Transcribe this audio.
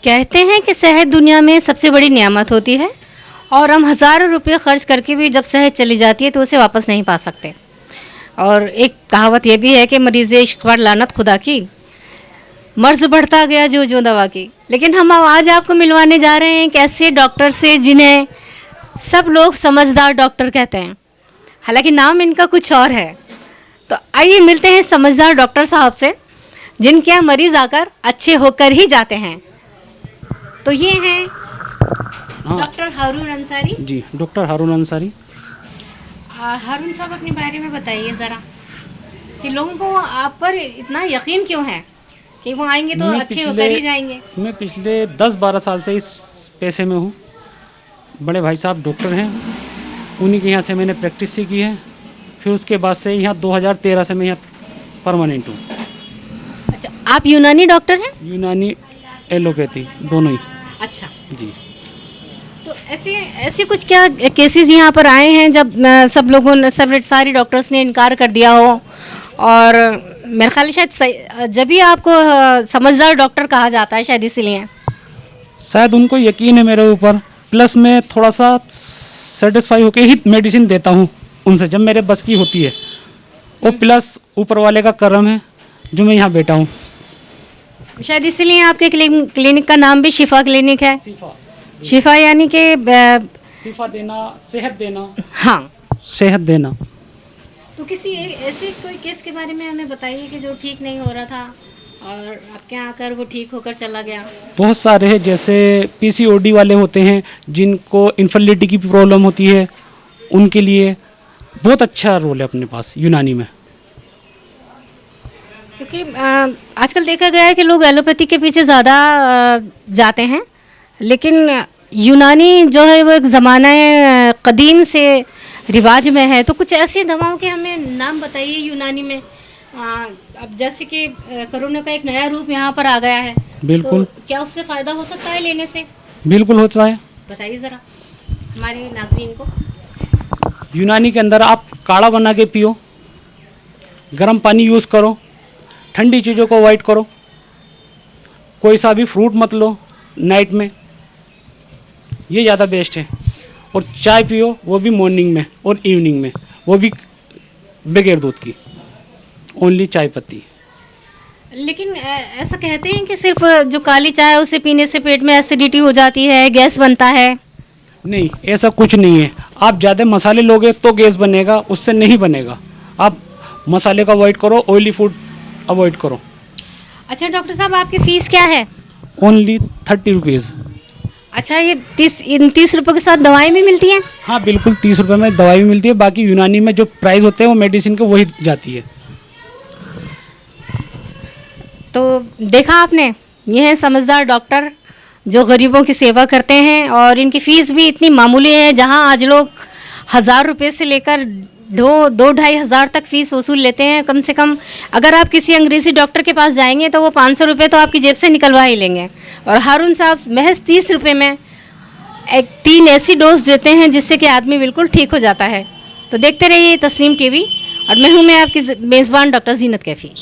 कहते हैं कि सेहत दुनिया में सबसे बड़ी नियामत होती है और हम हज़ारों रुपये खर्च करके भी जब सेहत चली जाती है तो उसे वापस नहीं पा सकते। और एक कहावत यह भी है कि मरीज़ इश्क़ पर लानत खुदा की, मर्ज़ बढ़ता गया जो जो दवा की। लेकिन हम आज आपको मिलवाने जा रहे हैं एक ऐसे डॉक्टर से जिन्हें सब लोग समझदार डॉक्टर कहते हैं, हालांकि नाम इनका कुछ और है। तो आइए मिलते हैं समझदार डॉक्टर साहब से, जिनके यहाँ मरीज़ आकर अच्छे होकर ही जाते हैं। तो ये हैं डॉक्टर हारून अंसारी। जी, डॉक्टर हारून अंसारी। हारून साहब, अपने बारे में बताइए ज़रा कि लोगों को आप पर इतना यकीन क्यों है कि वो आएंगे तो अच्छे होकर ही जाएंगे। मैं पिछले 10-12 साल से इस पेशे में हूँ। बड़े भाई साहब डॉक्टर हैं, उन्हीं के यहाँ से मैंने प्रैक्टिस सीखी है। फिर उसके बाद से यहाँ 2013 से मैं यहाँ परमानेंट हूँ। अच्छा, आप यूनानी डॉक्टर हैं? यूनानी एलोपैथी दोनों ही। अच्छा जी। तो ऐसे कुछ क्या केसेस यहाँ पर आए हैं जब सब लोगों ने, सब सारी डॉक्टर्स ने इनकार कर दिया हो, और मेरे ख्याल शायद जब भी आपको समझदार डॉक्टर कहा जाता है शायद इसीलिए। शायद उनको यकीन है मेरे ऊपर, प्लस मैं थोड़ा सा सेटिस्फाई होकर ही मेडिसिन देता हूँ उनसे जब मेरे बस की होती है, और प्लस ऊपर वाले का करम है जो मैं यहाँ बैठा हूँ। शायद इसीलिए आपके क्लिनिक का नाम भी शिफा क्लिनिक है। शिफा यानी कि शिफा देना, सेहत देना। हाँ, सेहत देना। तो किसी ऐसे कोई केस के बारे में हमें बताइए कि जो ठीक नहीं हो रहा था और आपके यहाँ आकर वो ठीक होकर चला गया। बहुत सारे हैं, जैसे पीसीओडी वाले होते हैं जिनको इनफर्टिलिटी की प्रॉब्लम होती है, उनके लिए बहुत अच्छा रोल है अपने पास यूनानी में। क्योंकि आजकल देखा गया है कि लोग एलोपैथी के पीछे ज़्यादा जाते हैं, लेकिन यूनानी जो है वो एक ज़माना कदीम से रिवाज में है। तो कुछ ऐसी दवाओं के हमें नाम बताइए यूनानी में। अब जैसे कि कोरोना का एक नया रूप यहाँ पर आ गया है। बिल्कुल। तो क्या उससे फ़ायदा हो सकता है लेने से? बिल्कुल होता है। बताइए ज़रा हमारे नाज़रीन को। यूनानी के अंदर आप काढ़ा बना के पियो, गर्म पानी यूज़ करो, ठंडी चीज़ों को अवॉइड करो, कोई सा भी फ्रूट मत लो नाइट में, ये ज़्यादा बेस्ट है। और चाय पियो, वो भी मॉर्निंग में और इवनिंग में, वो भी बगैर दूध की, ओनली चाय पत्ती। लेकिन ऐसा कहते हैं कि सिर्फ जो काली चाय है उसे पीने से पेट में एसिडिटी हो जाती है, गैस बनता है। नहीं, ऐसा कुछ नहीं है। आप ज़्यादा मसाले लोगे तो गैस बनेगा, उससे नहीं बनेगा। आप मसाले को अवॉइड करो, ऑयली फूड अवॉइड करो। अच्छा डॉक्टर साहब, आपकी फ़ीस क्या है? Only 30 rupees. अच्छा, ये 30 रुपये के साथ दवाएं भी मिलती हैं? हाँ बिल्कुल, 30 रुपये में दवाई भी मिलती है। बाकी यूनानी में जो प्राइस होते हैं वो मेडिसिन के वही जाती है। तो देखा आपने, ये है समझदार डॉक्टर जो गरीबों की सेवा करते हैं, और इनकी फ़ीस भी इतनी मामूली है। जहां आज लोग 1000 रुपये से लेकर 2-2-2.5 हज़ार तक फ़ीस वसूल लेते हैं कम से कम। अगर आप किसी अंग्रेज़ी डॉक्टर के पास जाएंगे तो वो 500 रुपये तो आपकी जेब से निकलवा ही लेंगे। और हारून साहब महज 30 रुपये में 3 ऐसी डोज देते हैं जिससे कि आदमी बिल्कुल ठीक हो जाता है। तो देखते रहिए तस्नीम टीवी, और मैं हूँ आपकी मेज़बान डॉक्टर जीनत कैफ़ी।